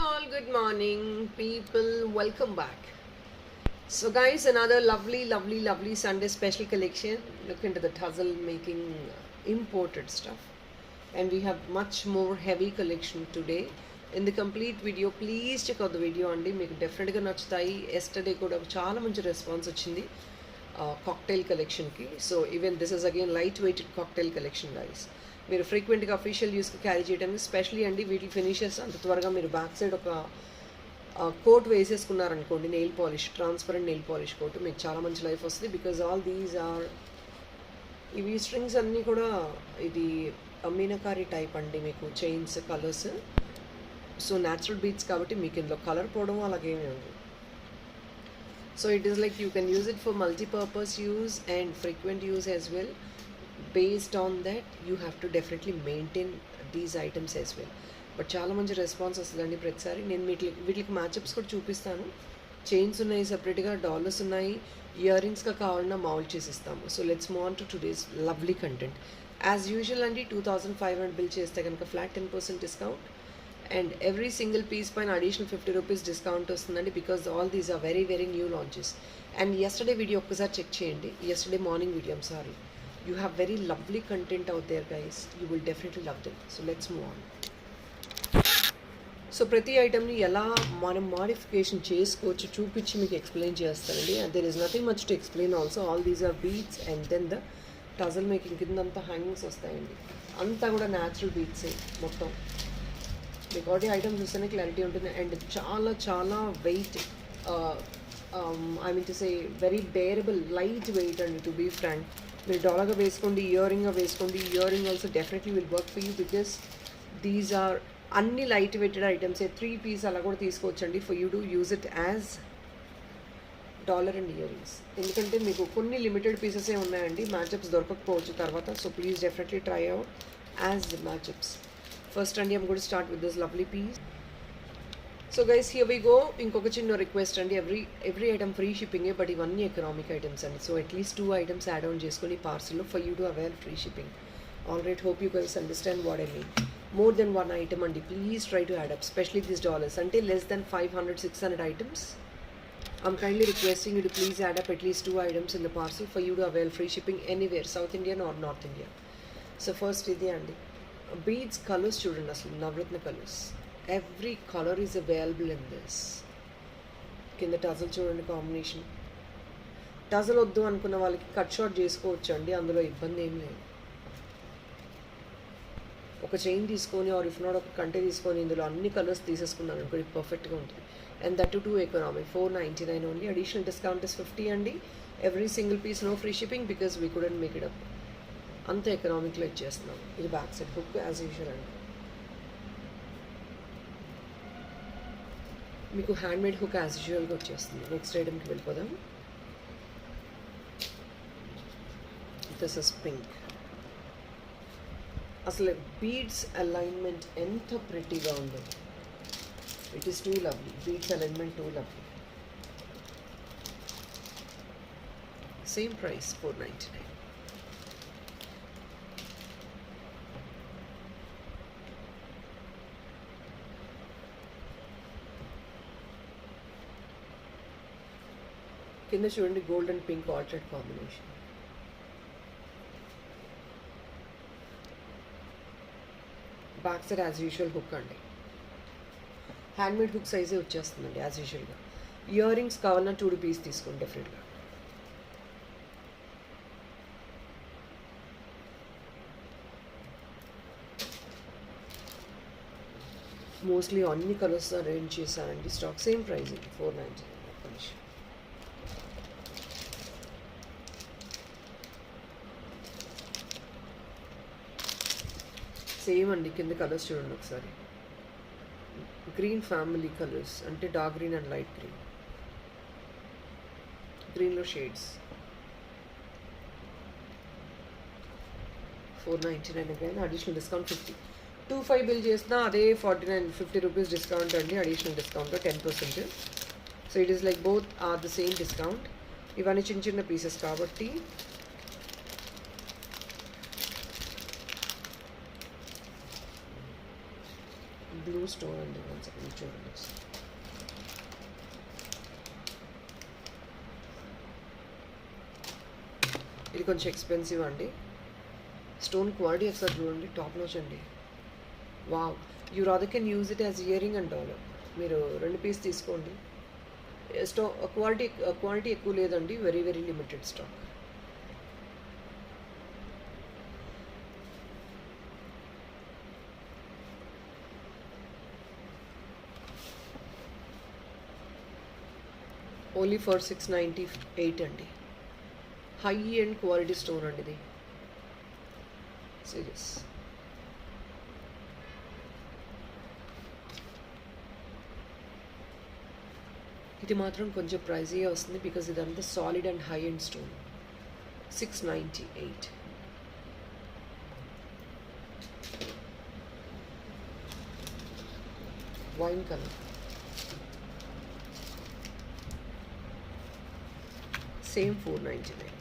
all, good morning, people. Welcome back. So, guys, another lovely Sunday special collection. Look into the tussle making imported stuff, and we have much more heavy collection today. In the complete video, please check out the video అండి మీకు డెఫినెట్గా నచ్చుతాయి. Yesterday కూడా చాలా మంచి response వచ్చింది cocktail కలెక్షన్కి. So even this is again light weighted cocktail collection guys. మీరు ఫ్రీక్వెంట్గా అఫీషియల్ యూస్కి క్యారీ చేయడానికి స్పెషలీ అండి వీటి ఫినిషెస్ అంత త్వరగా మీరు బ్యాక్ సైడ్ ఒక కోట్ వేసేసుకున్నారనుకోండి, nail polish, transparent nail polish coat, మీకు చాలా మంచి లైఫ్ వస్తుంది. బికాజ్ ఆల్ దీస్ ఆర్ ఇవి స్ట్రింగ్స్ అన్నీ కూడా ఇది మీనకారి టైప్ అండి. మీకు chains colours, so natural beads కాబట్టి మీకు ఇందులో కలర్ పోవడం అలాగేమీ ఉంది. So it is like you can use it for multipurpose use and frequent use as well. Based on that you have to definitely maintain these items as well. But చాలా మంచి response వస్తుందండి ప్రతిసారి. నేను వీటికి matchups కూడా చూపిస్తాను. Chains ఉన్నాయి సపరేట్గా, డాలర్స్ ఉన్నాయి, ఇయర్ రింగ్స్గా కావాలన్నా మౌల్డ్ చేసి ఇస్తాము. So let's move on to today's lovely content. As usual అండి 2500 బిల్ చేస్తే కనుక flat 10% discount and every single piece పైన అడిషనల్ 50 రూపీస్ డిస్కౌంట్ వస్తుందండి. Because all these are very new launches. And yesterday video ఒక్కసారి check చేయండి, yesterday morning video. I'm sorry, you have very lovely content out there guys, you will definitely love them. So let's move on. So ప్రతి ఐటమ్ని ఎలా మనం modification చేసుకోవచ్చు చూపించి మీకు explain చేస్తానండి. And there is nothing much to explain also. All these are beads and then the tassel making కిందంతా hangings వస్తాయండి. అంతా కూడా న్యాచురల్ బీట్సే మొత్తం. మీకు ఆల్రెడీ ఐటమ్ చూస్తేనే క్లారిటీ ఉంటుంది. అండ్ చాలా weight, I mean to say very bearable, light weight అండి. టు బీ ఫ్రాంక్, మీరు డాలర్గా వేసుకోండి, ఇయర్ రింగ్గా వేసుకోండి. Ear ring also definitely will work for you because these are అన్ని లైట్ వెయిటెడ్ ఐటమ్స్. 3 పీస్ అలా కూడా తీసుకోవచ్చండి for you to use it as dollar and earrings. ఎందుకంటే మీకు కొన్ని లిమిటెడ్ పీసెసే ఉన్నాయండి, మ్యాచప్స్ దొరకకపోవచ్చు తర్వాత. So please definitely try out as matchups. First అండి I'm going to start with this lovely piece. So guys here we go. ఇంకొక చిన్న రిక్వెస్ట్ అండి, ఎవ్రీ ఐటమ్ ఫ్రీ షిప్పింగే, బట్ ఇవన్నీ ఎకనామిక్ ఐటమ్స్ అండి. So at least 2 items add on చేసుకొని పార్సల్లో for you to avail free shipping. All right, hope you guys understand what I mean. More than 1 item అండి, please try to add up, specially this dollars. అంటే less than 500-600 items. I'm kindly requesting you to please add up at least 2 items in the parcel for you to avail free shipping anywhere, South Indian or North India. So first ఇది అండి, beads colours చూడండి, అసలు navaratna colours. Every colour is available in this. కింద tassel చూడండి combination. టజల్ వద్దు అనుకున్న వాళ్ళకి cut short చేసుకోవచ్చు అండి, అందులో ఇబ్బంది ఏం లేదు. ఒక చైన్ తీసుకొని ఆర్ ఇఫ్ నాట్ ఒక కంటే తీసుకొని ఇందులో అన్ని కలర్స్ తీసేసుకున్నాను అనుకోండి, పర్ఫెక్ట్గా ఉంటుంది. And that to economic, 499 only. Additional discount is 50 అండి. Every single piece no free shipping because we couldn't make it up. అంత ఎకనామిక్లో ఇచ్చేస్తున్నాం. ఇది back side hook as usual అండి. మీకు హ్యాండ్మేడ్ హుక్ యాజ్ యూజువల్గా వచ్చేస్తుంది. నెక్స్ట్ ఐటమ్కి వెళ్ళిపోదాం. This is pink. అసలు బీడ్స్ అలైన్మెంట్ ఎంత ప్రెట్టీగా ఉందో. It is two lovely. Beads alignment two lovely. Same price 499. కింద చూడండి gold and pink alternate combination. Back side as usual hook అండి. హ్యాండ్మేడ్ హుక్ సైజే వచ్చేస్తుందండి యాజ్ యూజువల్గా. ఇయర్ రింగ్స్ కావాలన్నా 2 పీస్ తీసుకోండి డెఫినెట్గా. మోస్ట్లీ అన్ని కలర్స్ అరేంజ్ చేశానండి. స్టాక్ సేమ్ ప్రైస్ ఇది 499. సేమ్ అండి, కింద కలర్స్ చూడండి ఒకసారి. గ్రీన్ ఫ్యామిలీ కలర్స్ అంటే dark green and light green. గ్రీన్లో shades. 499 again. Additional discount 50. 25 bill చేసినా అదే 50 రూపీస్ డిస్కౌంట్ అండి. Additional discount 10%. So it is like both are the same discount. ఇవన్నీ చిన్న పీసెస్ కాబట్టి బ్లూ న్యూ స్టోన్ అండి. వన్ సెకండ్ చూడండి. ఇది కొంచెం ఎక్స్పెన్సివ్ అండి. స్టోన్ క్వాలిటీ ఒకసారి చూడండి, టాప్ నాచ్ అండి. Wow, you rather can use it as earring and dollar. మీరు 2 పీస్ తీసుకోండి. క్వాలిటీ ఎక్కువ లేదండి, very very limited stock. Only for 698 అండి. హై అండ్ క్వాలిటీ స్టోన్ అండి ఇది. సీరియస్. ఇది మాత్రం కొంచెం ప్రైజీగా వస్తుంది బికాజ్ ఇదంతా solid and high and stone. 698. Wine colour, same 499.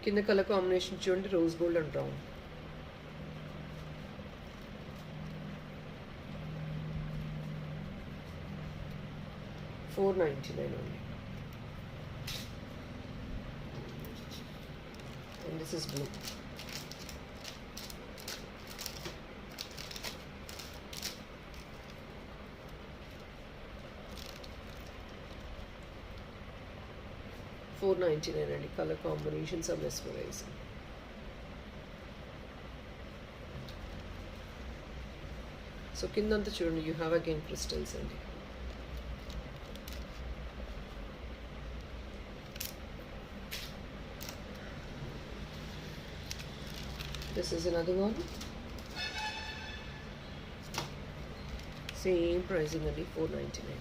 కింద కలర్ కాంబినేషన్ చూడండి, rose gold and brown. $499 only. And this is blue. $499 అండి. Colour combinations are mesmerising. So కిందంతా చూడండి, యూ హ్యావ్ అగైన్ క్రిస్టల్స్ అండి. This is another one. Same pricing అండి, $499.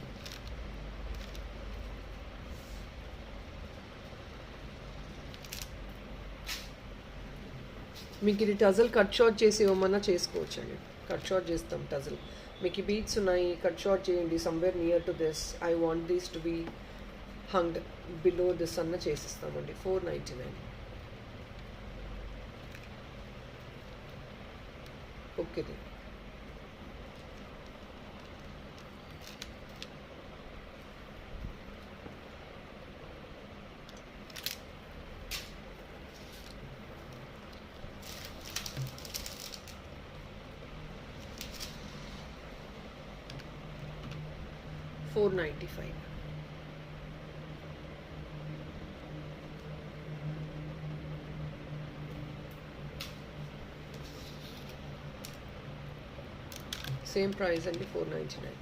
మీకు ఇది టజల్ cut short చేసి ఇవ్వమన్నా చేసుకోవచ్చు అండి. కట్ షార్ట్ చేస్తాం టజల్. మీకు ఈ బీట్స్ ఉన్నాయి, కట్ షార్ట్ చేయండి somewhere near to this. I want these to be hunged below this అన్న చేసిస్తామండి. $499. ఓకే. $495. సేమ్ ప్రైస్ అండి, $499.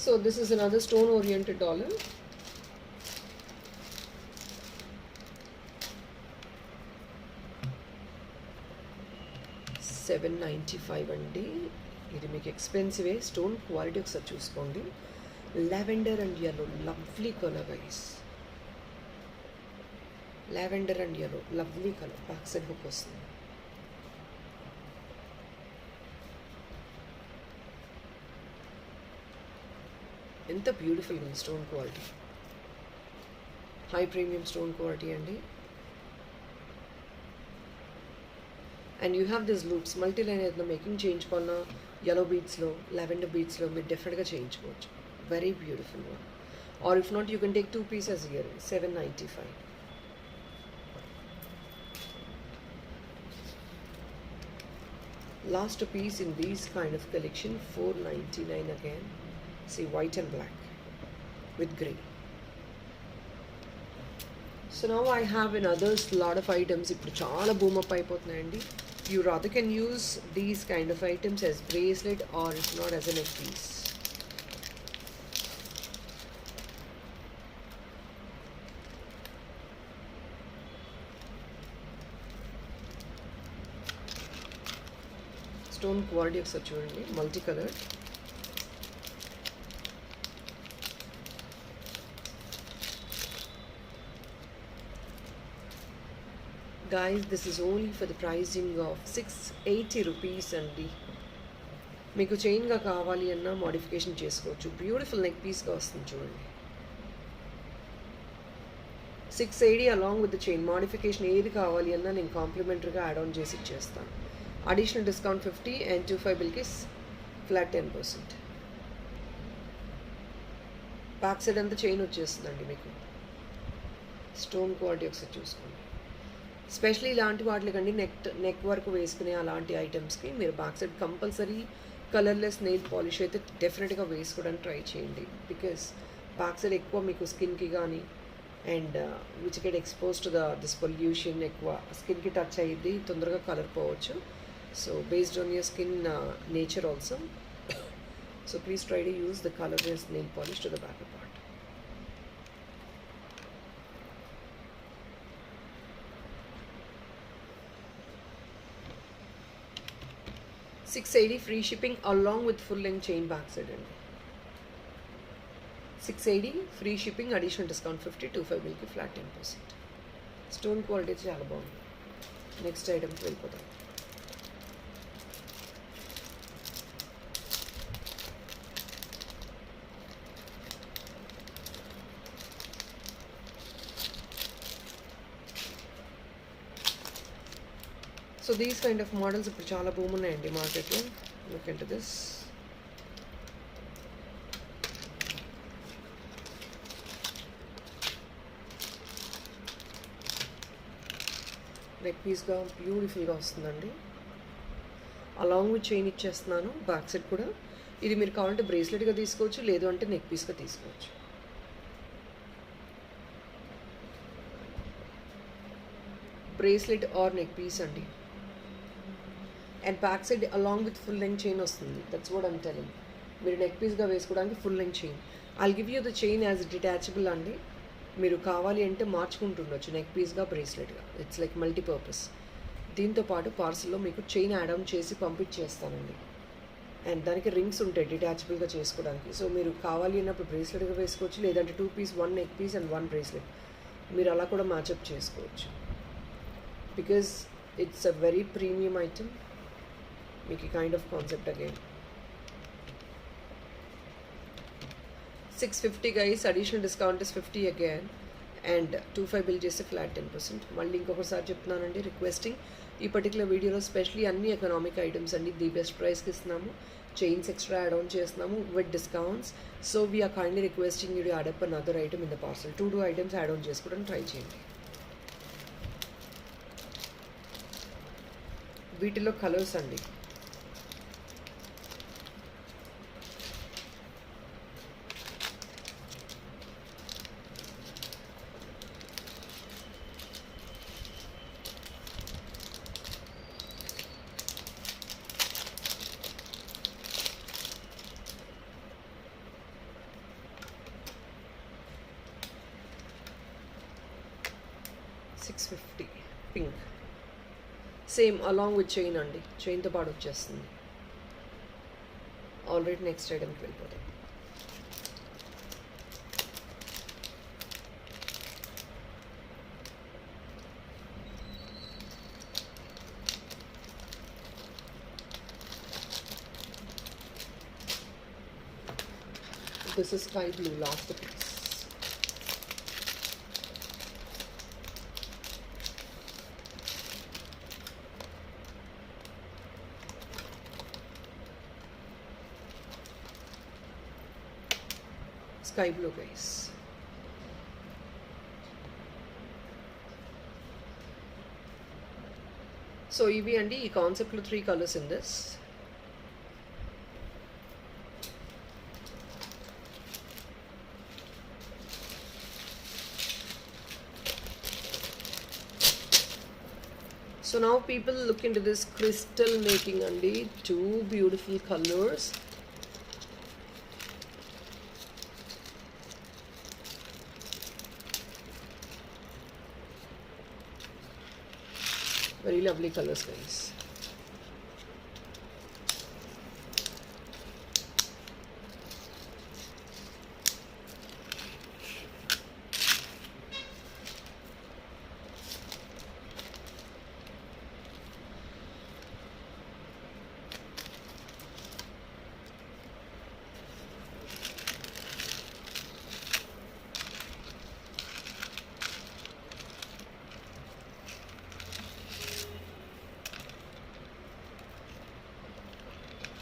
So this is another stone oriented dollar. $795 అండి. ఇది మీకు ఎక్స్పెన్సివ్. స్టోన్ క్వాలిటీ ఒకసారి చూసుకోండి. Lavender and yellow, lovely colour guys. Lavender and yellow, lovely colour. Back side hook వస్తుంది. ఎంత బ్యూటిఫుల్ ఉంది stone quality. High premium stone quality అండి. And you have this loops. Multi line ఏదైనా making చేయించుకున్న yellow బీట్స్లో, lavender బీట్స్లో మీరు డెఫినెట్గా చేయించుకోవచ్చు. Very beautiful one. Or if not you can take 2 pieces here. $795. Last piece in these kind of collection, $499 again. See, white and black with grey. So now I have another lot of items. ఇప్పుడు చాలా boom up అయిపోతున్నాయండి. You rather can use these kind of items as bracelet or if not as a neck piece. Stone quality ఒకసారి చూడండి, multi colour. Guys, this is only for the pricing of 680 rupees అండి. మీకు చైన్గా కావాలి అన్నా modification చేసుకోవచ్చు. Beautiful neck పీస్గా వస్తుంది చూడండి. 680 along with chain. Modification ఏది కావాలి అన్నా నేను కాంప్లిమెంటరీగా యాడ్ ఆన్ చేసి ఇచ్చేస్తాను. అడిషనల్ డిస్కౌంట్ 50 అండ్ 25 బిల్కి ఫ్లాట్ 10%. బ్యాక్ సైడ్ అంతా చైన్ వచ్చేస్తుందండి మీకు. స్టోన్ క్వాలిటీ ఒకసారి చూసుకోండి. స్పెషల్లీ ఇలాంటి వాటికండి నెక్ వర్క్ వేసుకునే అలాంటి ఐటమ్స్కి మీరు back side compulsory colourless nail polish అయితే డెఫినెట్గా వేసుకోవడానికి ట్రై చేయండి. బికాస్ బ్యాక్ సైడ్ ఎక్కువ మీకు స్కిన్కి కానీ and which get expose to this pollution ఎక్కువ స్కిన్కి టచ్ అయ్యింది, తొందరగా కలర్ పోవచ్చు. So based on your skin nature also. So please try to use the colourless nail polish to the back part. $680 free shipping along with full length chain back side అండి. 680 free shipping, additional discount 50, 25 బిల్కి flat 10%. Stone quality చాలా బాగుంది. Next ఐటమ్కి వెళ్ళిపోతాం. So these kind of models ఇప్పుడు చాలా boom ఉన్నాయండి మార్కెట్లో. Look into this. నెక్ పీస్గా బ్యూటిఫుల్గా వస్తుందండి. అలాంగ్ విత్ చైన్ ఇచ్చేస్తున్నాను బ్యాక్ సైడ్ కూడా. ఇది మీరు కావాలంటే బ్రేస్లెట్గా తీసుకోవచ్చు, లేదు అంటే నెక్ పీస్గా తీసుకోవచ్చు. బ్రేస్లెట్ ఆర్ నెక్ పీస్ అండి. And back side along with full length chain వస్తుంది. That's what I'm telling. మీరు నెక్ పీస్గా వేసుకోవడానికి full length chain. I'll give you the chain as detachable అండి. మీరు కావాలి అంటే మార్చుకుంటుండొచ్చు నెక్ పీస్గా బ్రేస్లెట్గా. It's like multipurpose. దీంతోపాటు పార్సల్లో మీకు చైన్ యాడ్ ఆన్ చేసి పంపించేస్తానండి. అండ్ దానికి రింగ్స్ ఉంటాయి డిటాచబుల్గా చేసుకోవడానికి. సో మీరు కావాలి అన్నప్పుడు బ్రేస్లెట్గా వేసుకోవచ్చు, లేదంటే 2 piece 1 neck piece and 1 bracelet మీరు అలా కూడా మ్యాచప్ చేసుకోవచ్చు. Because it's a very premium item. మీకు ఈ kind of concept again. 650 guys, additional discount is 50 again and 25 bill చేస్తే ఫ్లాట్ 10%. మళ్ళీ ఇంకొకసారి చెప్తున్నానండి, రిక్వెస్టింగ్ ఈ పర్టికులర్ వీడియోలో స్పెషలీ అన్ని ఎకనామిక్ ఐటమ్స్ అన్ని ది బెస్ట్ ప్రైస్కి ఇస్తున్నాము. చైన్స్ ఎక్స్ట్రా యాడ్ ఆన్ చేస్తున్నాము with discounts. So we're kindly requesting you to add up another item in the parcel. 2 items add on చేసుకోవడానికి ట్రై చేయండి. వీటిలో కలర్స్ అండి. $650 pink. Same along with chain అండి. చైన్తో పాటు వచ్చేస్తుంది. ఆల్రెడీ నెక్స్ట్ ఐటమ్కి వెళ్ళిపోతాం. This is sky blue, last piece. Sky blue guys. So ఇవి అండి ఈ కాన్సెప్ట్లో 3 colours in this. So now people look into this crystal making andi. 2 beautiful colors. Very lovely colors guys.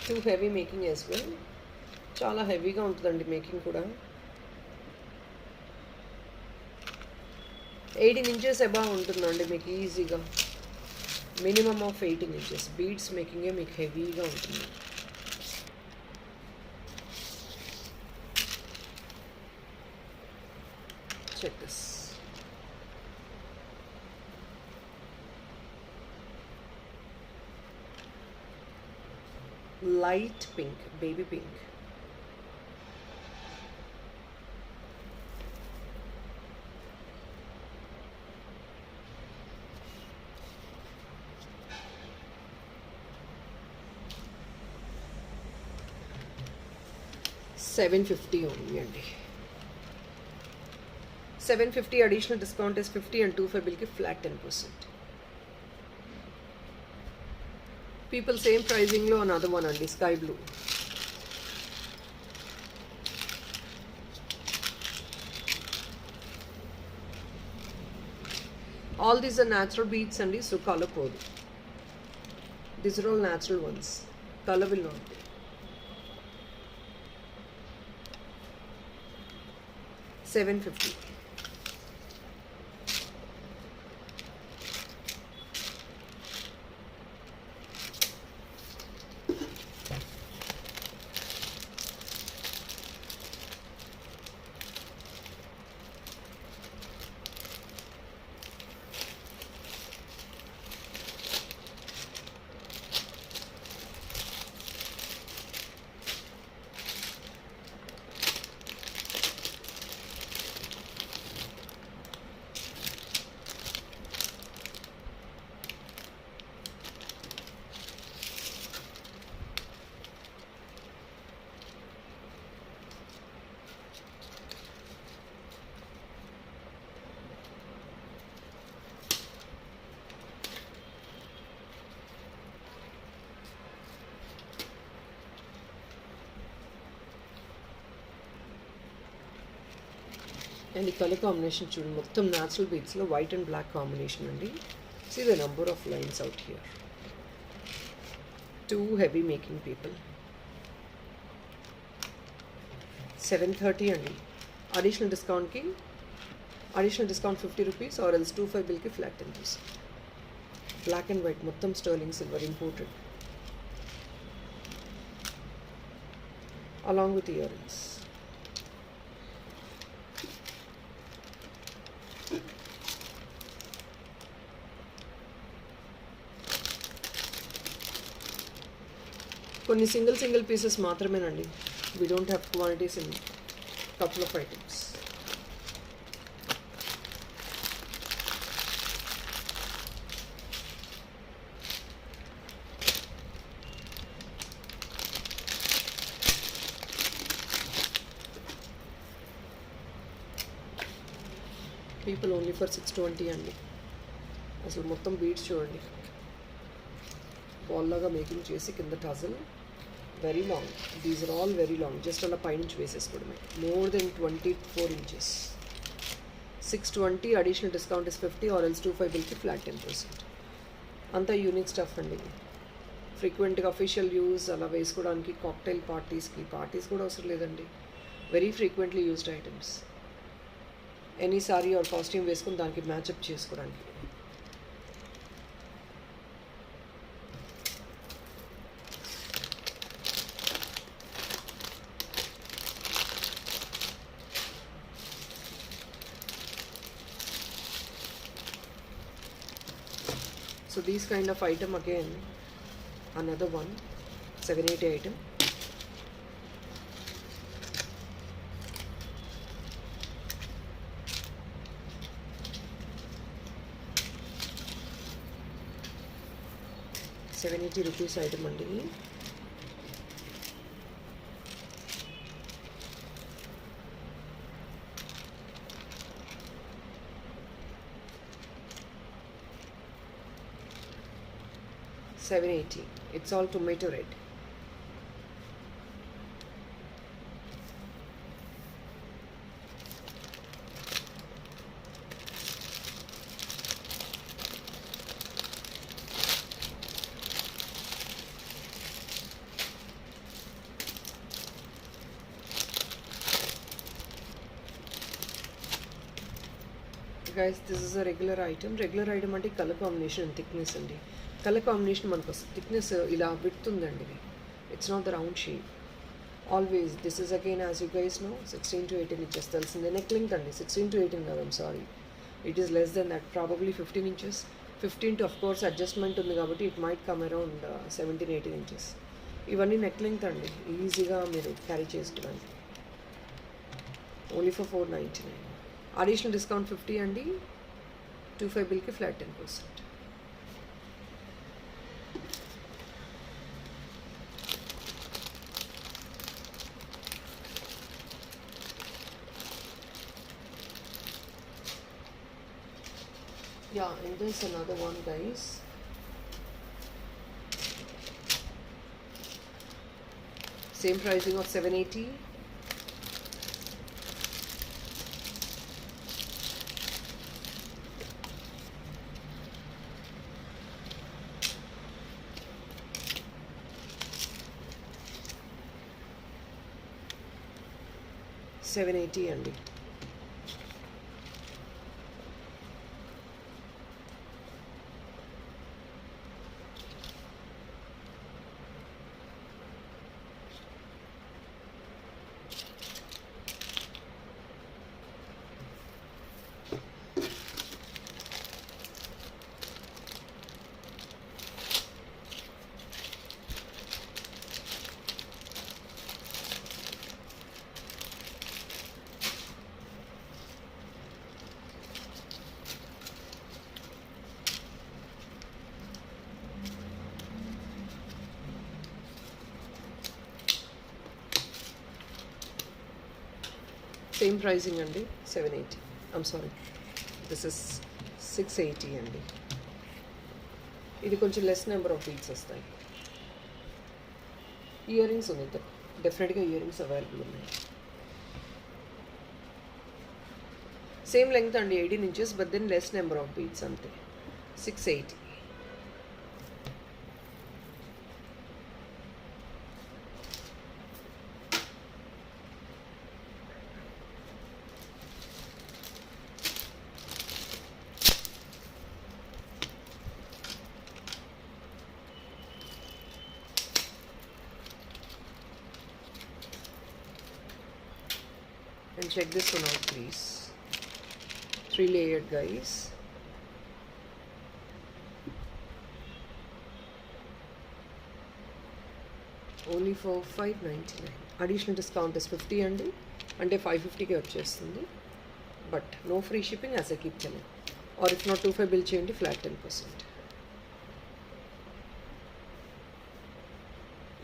Too heavy making as well. చాలా హెవీగా ఉంటుందండి making కూడా. 18 inches above ఉంటుందండి మీకు ఈజీగా. మినిమమ్ ఆఫ్ 18 ఇంచెస్ బీడ్స్ మేకింగే మీకు హెవీగా ఉంటుంది. Check this. Light pink, baby pink. $750 only అండి. 750 additional discount is 50 and 25 bill ki flat 10%. People same pricing lo another one andi, sky blue. All these are natural beads andi, so color podu. These are all natural ones. Color will not be. 750. And the color combination చూడండి, మొత్తం natural beads లో white and black combination అండి. See the number of lines out here. Too heavy making people. 730 అండి. Additional discount ki additional discount 50 rupees or else 25 bill ki flat 10%. Black and white మొత్తం sterling silver imported. Along with earrings. కొన్ని single pieces మాత్రమేనండి. We don't have quantities in couple of items. People only for 620 అండి. అసలు మొత్తం beads చూడండి, ball లాగా making చేసి కింద tassel very long. These are all very long. Just అలా పైనుంచి వేసేసుకోవడమే. More than 24 inches. 620 additional discount is 50 or else 25 బిల్కి ఫ్లాట్ 10%. అంతా యూనిక్ స్టఫ్ అండి. ఫ్రీక్వెంట్గా అఫీషియల్ యూజ్ అలా వేసుకోవడానికి, కాక్టైల్ పార్టీస్ కూడా అవసరం లేదండి. Very frequently used items. Any sari or costume వేసుకుని దానికి మ్యాచప్ చేసుకోవడానికి. So these kind of item again, another one, 780 item. ₹780 item అండి. $780. It's all tomato red. Guys this is a regular item అంటే కలర్ కాంబినేషన్ అండ్ థిక్నెస్ అండి. Colour combination మనకు వస్తుంది, thickness ఇలా విడుతుందండి ఇది. It's not the round shape always. This is again as you guys know 16 to 18 inches తెలిసిందే. Neck length అండి 16 to 18 కాదు, I'm sorry, it is less than that, probably 15 inches. 15 to, of course, adjustment ఉంది కాబట్టి it might come around 17-18 inches. ఇవన్నీ neck length అండి, ఈజీగా మీరు carry చేసుకోండి. Only for 499. అడిషనల్ డిస్కౌంట్ 50 అండి. 25 బిల్కి flat 10%. Yeah, and there's another one, guys. Same pricing of 780. $780 అండి. సేమ్ ప్రైసింగ్ అండి, 780. ఐమ్ సారీ, దిస్ ఇస్ 680 అండి. ఇది కొంచెం లెస్ నెంబర్ ఆఫ్ బీట్స్ వస్తాయి. ఇయర్ రింగ్స్ ఉంది, డెఫినెట్గా ఇయర్ రింగ్స్ అవైలబుల్ ఉన్నాయి. సేమ్ లెంగ్త్ అండి, 18 inches, but then less number of beads అంతే. 680. And check this one out, please. 3-layered, guys. Only for 599. Additional discount is 50 అండి, అంటే 550కే వచ్చేస్తుంది. But no free shipping as I keep telling. Or if not 25 bill చేయండి, flat 10%.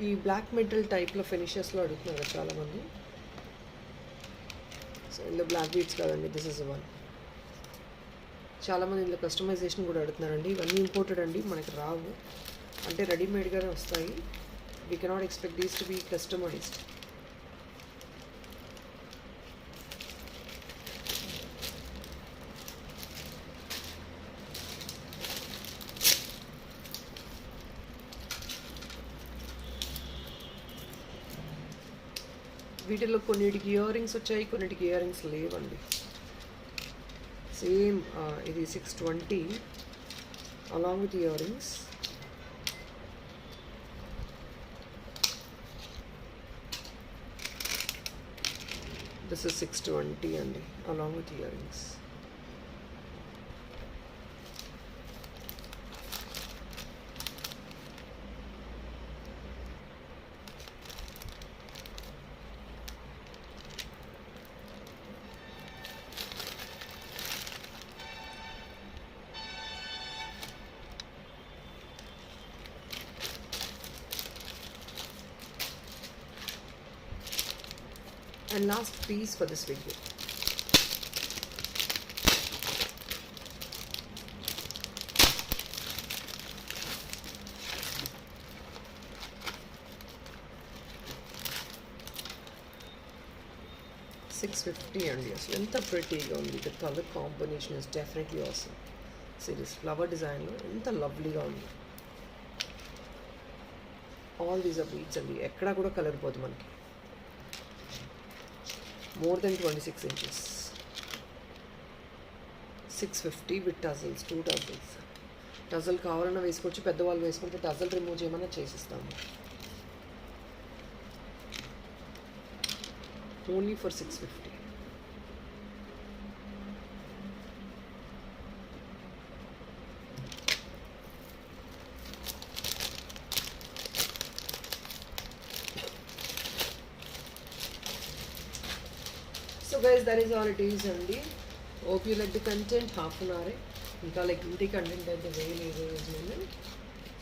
ఈ black metal టైప్లో ఫినిషెస్లో అడుగుతున్నారు చాలామంది. సో ఇందులో బ్లాక్ బీట్స్ కాదండి, దిస్ ఇస్ వన్. చాలామంది ఇందులో కస్టమైజేషన్ కూడా అడుగుతున్నారండి. ఇవన్నీ ఇంపోర్టెడ్ అండి, మనకి రావు, అంటే రెడీమేడ్గానే వస్తాయి. We cannot expect these to be customised. వీటిలో కొన్నిటికి ఇయర్ రింగ్స్ వచ్చాయి, కొన్నిటికి ఇయర్ రింగ్స్ లేవండి. సేమ్ ఇది 620 along with ear rings. This is 620 అండి, along with ear rings. And last piece for this video. $650 అండి. అసలు ఎంత ప్రెటీగా ఉంది. The colour combination is definitely awesome. Serious flower డిజైన్లో ఎంత లవ్లీగా ఉంది. ఆల్ దీస్ ఆర్ బీడ్స్ అండి, ఎక్కడా కూడా కలర్ పోదు మనకి. more than 26 inches. 650 with tassels, 2 tassels. Tassel కావాలన్నా వేసుకోవచ్చు, పెద్దవాళ్ళు వేసుకుంటే టజల్ రిమూవ్ చేయమన్నా చేసిస్తాము. Only for 650. So guys, that is all it is only. Hope you like the content. Half an hour ఇంకా లైక్ ఇంటి కంటెంట్ అయితే వేయలేదు నేను.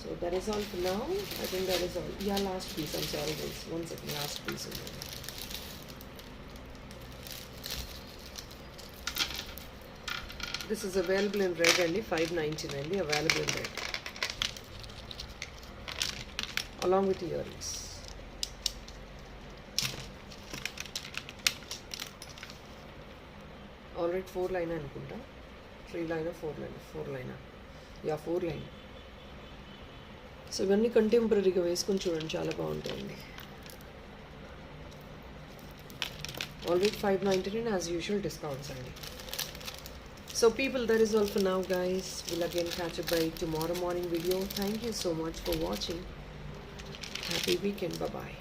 So that is all for now. I think that is all. Yeah, last piece. I'm sorry guys. One second. Last piece ఉంది. This is available in red అండి, 599 available in red along with earrings. Already 4 line అనుకుంటా, 3 line 4 line, yeah 4 line. So ఇవన్నీ కంటెంపరీగా వేసుకొని చూడండి, చాలా బాగుంటాయండి. Already 599 as usual discounts అండి. So people, that is all for now guys. We'll again catch up by tomorrow morning video. Thank you so much for watching. Happy weekend. Bye bye.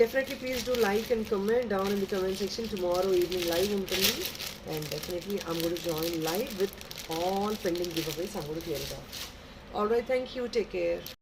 Definitely please do like and comment down in the comment section. Tomorrow evening live ఉంటుంది, and definitely I'm going to join live with all pending giveaways. I'm going to clear it out. Alright, thank you, take care.